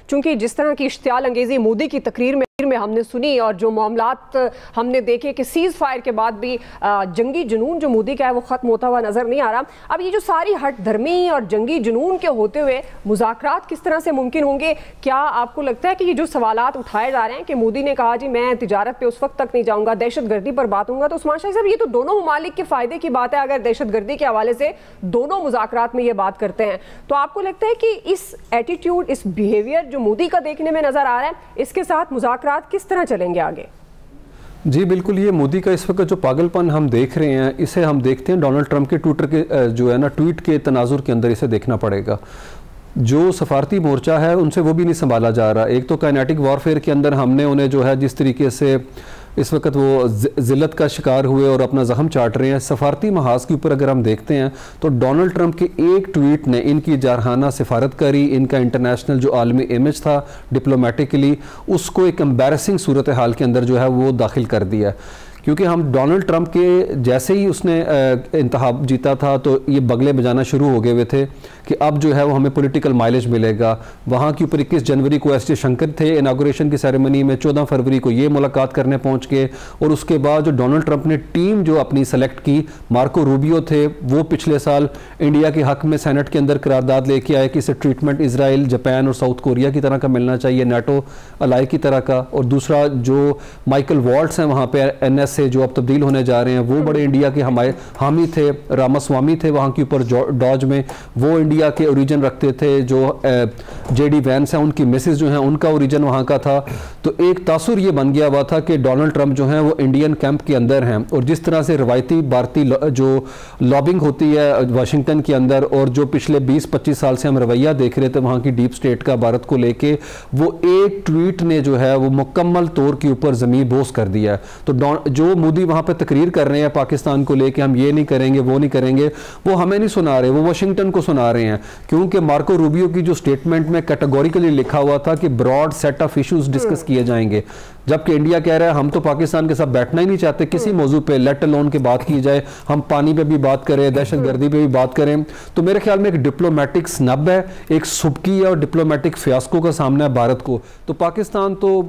चूंकि जिस तरह की इश्तियाल अंगेजी मोदी की तकरीर में हमने सुनी और जो मामलात हमने देखे कि सीज फायर के बाद भी जंगी जुनून जो मोदी का है वो खत्म होता हुआ नजर नहीं आ रहा। अब ये जो सारी हट धर्मी और जंगी जुनून के होते हुए मुज़ाकरात किस तरह से मुमकिन होंगे? क्या आपको लगता है कि ये जो सवालात उठाए जा रहे हैं कि मोदी ने कहा जी मैं तिजारत पे उस वक्त तक नहीं जाऊंगा, दहशतगर्दी पर बात होगा, तो उस्मान शाही साहब ये तो दोनों ममालिक के फायदे की बात है अगर दहशतगर्दी के हवाले से दोनों मुज़ाकरात में ये बात करते हैं। तो आपको लगता है कि इस एटीट्यूड, इस बिहेवियर जो मोदी का देखने में नजर आ रहा है, इसके साथ मुज़ाकरात किस तरह चलेंगे आगे? जी बिल्कुल, ये मोदी का इस वक्त जो पागलपन हम देख रहे हैं इसे हम देखते हैं डोनाल्ड ट्रंप के ट्विटर के जो है ना ट्वीट के तनाजुर के अंदर इसे देखना पड़ेगा। जो सफारती मोर्चा है उनसे वो भी नहीं संभाला जा रहा। एक तो काइनेटिक वॉरफेयर के अंदर हमने उन्हें जो है जिस तरीके से इस वक्त वो ज़िल्लत का शिकार हुए और अपना ज़ख्म चाट रहे हैं, सफारती महाज के ऊपर अगर हम देखते हैं तो डोनाल्ड ट्रंप के एक ट्वीट ने इनकी जारहाना सिफारतकारी, इनका इंटरनेशनल जो आलमी इमेज था डिप्लोमेटिकली, उसको एक एम्बैरसिंग सूरत हाल के अंदर जो है वो दाखिल कर दिया। क्योंकि हम डोनाल्ड ट्रंप के जैसे ही उसने इंतखाब जीता था तो ये बगले बजाना शुरू हो गए हुए थे कि अब जो है वो हमें पॉलिटिकल माइलेज मिलेगा। वहाँ के ऊपर 21 जनवरी को एस जयशंकर थे इनागोरेशन की सेरेमनी में, 14 फरवरी को ये मुलाकात करने पहुँच गए और उसके बाद जो डोनाल्ड ट्रंप ने टीम जो अपनी सेलेक्ट की, मार्को रूबियो थे, वो पिछले साल इंडिया के हक में सेनेट के अंदर करारदाद लेके आए कि इसे ट्रीटमेंट इसराइल, जापान और साउथ कोरिया की तरह का मिलना चाहिए, नाटो अलाई की तरह का। और दूसरा जो माइकल वॉल्ट्स हैं वहाँ पर NS से जो अब तब्दील होने जा रहे हैं, वो बड़े इंडिया के हमारे हामी थे। रामास्वामी थे वहाँ के ऊपर डॉज में, वो इंडिया के ओरिजिन रखते थे। जो JD वैंस हैं उनकी मिसेस जो हैं उनका ओरिजिन वहाँ का था। तो एक तासुर ये बन गया हुआ था कि डोनाल्ड ट्रंप जो हैं वो इंडियन कैंप के अंदर हैं। और जिस तरह से रवायती भारतीय जो लॉबिंग होती है वाशिंगटन के अंदर और जो पिछले 20-25 साल से हम रवैया देख रहे थे वहाँ की डीप स्टेट का भारत को लेके, वो एक ट्वीट ने जो है वो मुकम्मल तौर के ऊपर ज़मीन बोस कर दिया है। तो जो मोदी वहाँ पे तकरीर कर रहे हैं पाकिस्तान को लेके, हम ये नहीं करेंगे वो नहीं करेंगे, वो हमें नहीं सुना रहे, वो वाशिंगटन को सुना रहे हैं। क्योंकि मार्को रूबियो की जो स्टेटमेंट में कैटेगोरिकली लिखा हुआ था कि broad set of issues discussed किए जाएंगे, जबकि इंडिया कह रहा है हम तो पाकिस्तान के साथ बैठना ही नहीं चाहते किसी मौजू पे, लेट अलोन की बात की जाए, हम पानी पे भी बात करें, दहशतगर्दी पे भी बात करें। तो मेरे ख्याल में एक डिप्लोमेटिक स्नब है, एक सुबकी और डिप्लोमेटिक फियास्को का सामना है भारत को। तो पाकिस्तान तो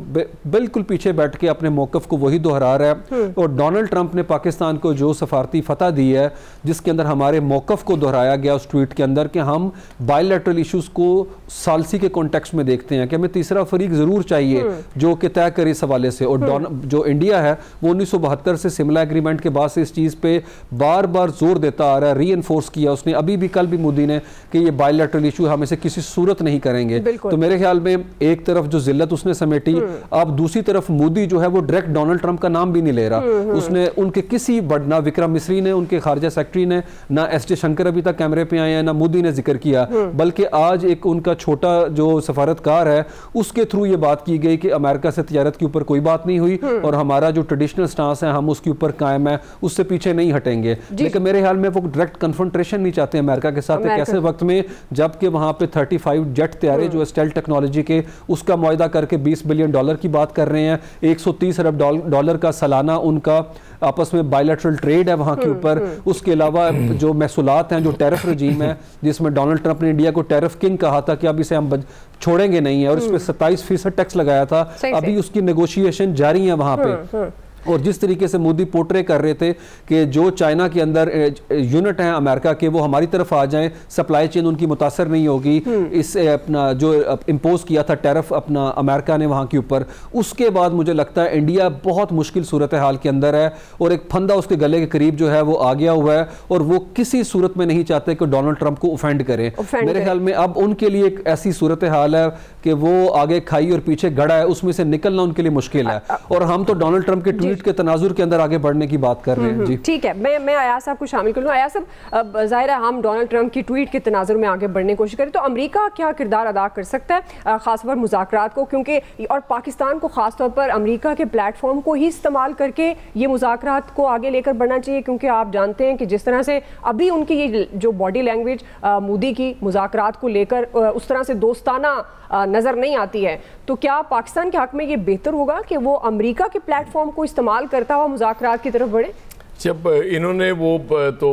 बिल्कुल पीछे बैठ के अपने मौकफ को वही दोहरा रहा है। और डोनाल्ड ट्रंप ने पाकिस्तान को जो सफारती फतह दी है जिसके अंदर हमारे मौकफ को दोहराया गया उस ट्वीट के अंदर कि हम बायलैटरल इश्यूज को सालसी के कॉन्टेक्स्ट में देखते हैं कि हमें तीसरा फरीक जरूर चाहिए जो कि तय करे इस हवाले से। और जो इंडिया है वो 1972 से शिमला एग्रीमेंट के बाद से इस चीज पे बार बार जोर देता आ रहा है, रीइंफोर्स किया उसने, अभी भी कल भी मोदी ने कि ये बायलैटरल इशू हम इसे किसी सूरत नहीं करेंगे। तो मेरे ख्याल में एक तरफ जो जिल्लत उसने समेटी, अब दूसरी तरफ मोदी जो है वो डायरेक्ट डोनाल्ड ट्रंप का नाम भी नहीं ले रहा। उसने उनके किसी ना विक्रम मिस्री ने, उनके खारजा सेक्रेटरी ने, ना एस जयशंकर अभी तक कैमरे पे आए हैं, ना मोदी ने जिक्र किया, बल्कि आज एक उनका छोटा जो सफारतकार है उसके थ्रू ये बात की गई कि अमेरिका से तिजारत के ऊपर कोई बात नहीं हुई और हमारा जो ट्रेडिशनल स्टांस है हम उसके ऊपर कायम है, उससे पीछे नहीं हटेंगे। लेकिन मेरे ख्याल में वो डायरेक्ट कन्फ्रंटेशन नहीं चाहते अमेरिका के साथ एक ऐसे वक्त में जबकि वहां पे 35 जेट तैयारे जो स्टेल्थ टेक्नोलॉजी के उसका मुआहदा करके $20 बिलियन की बात कर रहे हैं। $130 अरब का सालाना उनका आपस में बायलैटरल ट्रेड है वहाँ के ऊपर। उसके अलावा जो महसूलात हैं, जो टैरिफ रजीम है जिसमें डोनाल्ड ट्रंप ने इंडिया को टैरिफ किंग कहा था कि अब इसे हम छोड़ेंगे नहीं है और इस पर 27% टैक्स लगाया था, अभी उसकी नेगोशिएशन जारी है वहाँ पे। और जिस तरीके से मोदी पोर्ट्रे कर रहे थे कि जो चाइना के अंदर यूनिट हैं अमेरिका के वो हमारी तरफ आ जाएं, सप्लाई चेन उनकी मुतासर नहीं होगी, इससे अपना जो इम्पोज किया था टैरिफ अपना अमेरिका ने वहाँ के ऊपर, उसके बाद मुझे लगता है इंडिया बहुत मुश्किल सूरत हाल के अंदर है और एक फंदा उसके गले के करीब जो है वो आ गया हुआ है और वो किसी सूरत में नहीं चाहते कि डोनाल्ड ट्रंप को ऑफेंड करें। मेरे ख्याल में अब उनके लिए एक ऐसी सूरत हाल है कि वो आगे खाई और पीछे गड़ा है, उसमें से निकलना उनके लिए मुश्किल है। और हम तो डोनाल्ड ट्रंप के ट्वीट के तनाजुर के अंदर आगे बढ़ने की बात कर रहे हैं। जी ठीक है, मैं अयाज साहब को शामिल कर लूँ। अयाज साहब, जाहिर है हम डोनाल्ड ट्रंप की ट्वीट के तनाजुर में आगे बढ़ने की कोशिश करें तो अमेरिका क्या किरदार अदा कर सकता है खासतौर पर मुज़ाकरात को, क्योंकि और पाकिस्तान को खासतौर पर अमेरिका के प्लेटफॉर्म को ही इस्तेमाल करके ये मुज़ाकरात को आगे लेकर बढ़ना चाहिए, क्योंकि आप जानते हैं कि जिस तरह से अभी उनकी ये जो बॉडी लैंग्वेज मोदी की मुज़ाकरात को लेकर उस तरह से दोस्ताना नज़र नहीं आती है, तो क्या पाकिस्तान के हक में ये बेहतर होगा कि वो अमेरिका के प्लेटफॉर्म को इस्तेमाल करता हुआ मुज़ाकरात की तरफ बढ़े? जब इन्होंने वो तो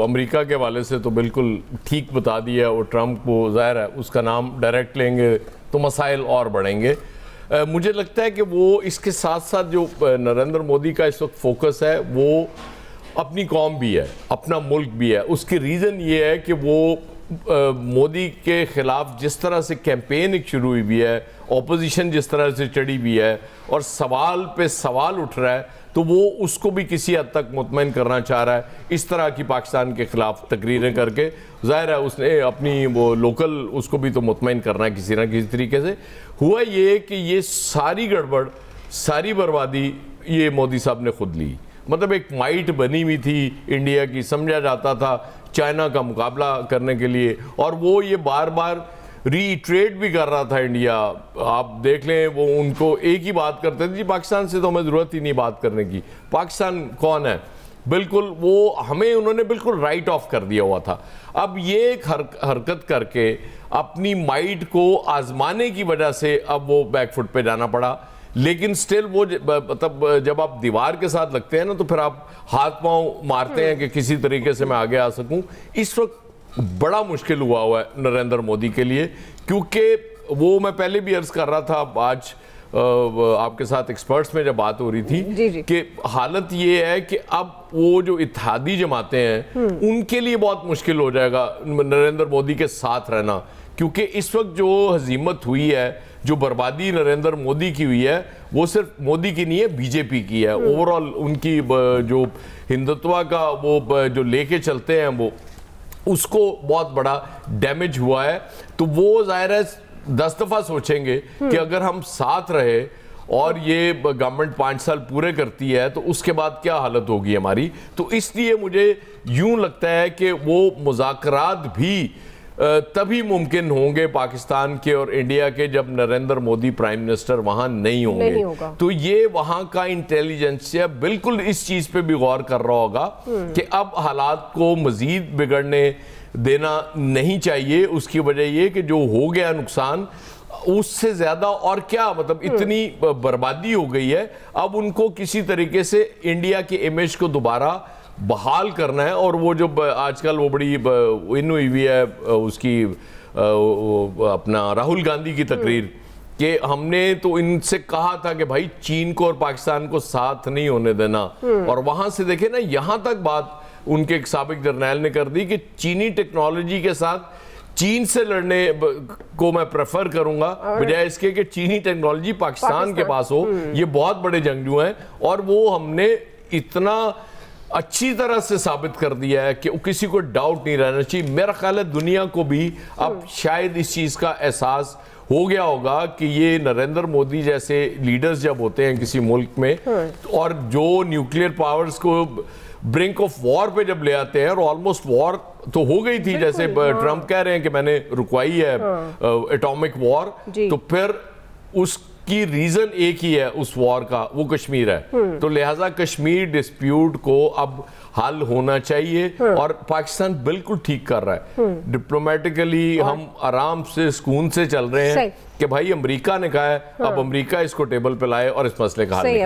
अमेरिका के हवाले से तो बिल्कुल ठीक बता दिया और ट्रंप को ज़ाहिर है उसका नाम डायरेक्ट लेंगे तो मसाइल और बढ़ेंगे। मुझे लगता है कि वो इसके साथ साथ जो नरेंद्र मोदी का इस वक्त फोकस है वो अपनी कौम भी है, अपना मुल्क भी है। उसकी रीज़न ये है कि वो मोदी के ख़िलाफ़ जिस तरह से कैंपेन एक शुरू हुई भी है, ऑपोजिशन जिस तरह से चढ़ी भी है और सवाल पे सवाल उठ रहा है, तो वो उसको भी किसी हद तक मुतमईन करना चाह रहा है इस तरह की पाकिस्तान के ख़िलाफ़ तकरीरें करके। ज़ाहिर है उसने अपनी वो लोकल उसको भी तो मुतमईन करना है किसी ना किसी तरीके से। हुआ ये कि ये सारी गड़बड़, सारी बर्बादी ये मोदी साहब ने खुद ली। मतलब एक माइट बनी हुई थी इंडिया की, समझा जाता था चाइना का मुकाबला करने के लिए, और वो ये बार बार रीट्रेट भी कर रहा था इंडिया। आप देख लें वो उनको एक ही बात करते थे, जी पाकिस्तान से तो हमें ज़रूरत ही नहीं बात करने की, पाकिस्तान कौन है, बिल्कुल वो हमें उन्होंने बिल्कुल राइट ऑफ कर दिया हुआ था। अब ये एक हरकत करके अपनी माइट को आजमाने की वजह से अब वो बैकफुट पे जाना पड़ा। लेकिन स्टिल वो मतलब जब आप दीवार के साथ लगते हैं ना तो फिर आप हाथ पांव मारते हैं कि किसी तरीके से मैं आगे आ सकूं। इस वक्त बड़ा मुश्किल हुआ है नरेंद्र मोदी के लिए, क्योंकि वो मैं पहले भी अर्ज कर रहा था, आज आपके साथ एक्सपर्ट्स में जब बात हो रही थी कि हालत ये है कि अब वो जो इत्तेहादी जमातें हैं उनके लिए बहुत मुश्किल हो जाएगा नरेंद्र मोदी के साथ रहना, क्योंकि इस वक्त जो हजीमत हुई है, जो बर्बादी नरेंद्र मोदी की हुई है, वो सिर्फ मोदी की नहीं है, बीजेपी की है। ओवरऑल उनकी जो हिंदुत्व का वो जो लेके चलते हैं वो उसको बहुत बड़ा डैमेज हुआ है। तो वो जाहिर है 10 दफ़ा सोचेंगे कि अगर हम साथ रहे और ये गवर्नमेंट 5 साल पूरे करती है तो उसके बाद क्या हालत होगी हमारी। तो इसलिए मुझे यूं लगता है कि वो मुज़ाकरात भी तभी मुमकिन होंगे पाकिस्तान के और इंडिया के जब नरेंद्र मोदी प्राइम मिनिस्टर वहां नहीं होंगे। तो ये वहां का इंटेलिजेंसिया बिल्कुल इस चीज पे भी गौर कर रहा होगा कि अब हालात को मजीद बिगड़ने देना नहीं चाहिए। उसकी वजह ये कि जो हो गया नुकसान उससे ज्यादा और क्या, मतलब इतनी बर्बादी हो गई है, अब उनको किसी तरीके से इंडिया की इमेज को दोबारा बहाल करना है। और वो जो आजकल वो बड़ी इन हुई है उसकी अपना राहुल गांधी की तकरीर कि हमने तो इनसे कहा था कि भाई चीन को और पाकिस्तान को साथ नहीं होने देना, और वहां से देखे ना यहां तक बात उनके एक साबिक जर्नैल ने कर दी कि चीनी टेक्नोलॉजी के साथ चीन से लड़ने को मैं प्रेफर करूंगा बजाय इसके कि चीनी टेक्नोलॉजी पाकिस्तान के पास हो। ये बहुत बड़े जंगजू हैं और वो हमने इतना अच्छी तरह से साबित कर दिया है कि किसी को डाउट नहीं रहना चाहिए। मेरा ख्याल है दुनिया को भी अब शायद इस चीज का एहसास हो गया होगा कि ये नरेंद्र मोदी जैसे लीडर्स जब होते हैं किसी मुल्क में और जो न्यूक्लियर पावर्स को ब्रिंक ऑफ वॉर पे जब ले आते हैं, और ऑलमोस्ट वॉर तो हो गई थी, जैसे ट्रंप कह रहे हैं कि मैंने रुकवाई है एटॉमिक वॉर, तो फिर उसकी रीजन एक ही है उस वॉर का, वो कश्मीर है। तो लिहाजा कश्मीर डिस्प्यूट को अब हल होना चाहिए और पाकिस्तान बिल्कुल ठीक कर रहा है। डिप्लोमेटिकली हम आराम से सुकून से चल रहे हैं कि भाई अमेरिका ने कहा है, अब अमेरिका इसको टेबल पे लाए और इस मसले का हल निकाले।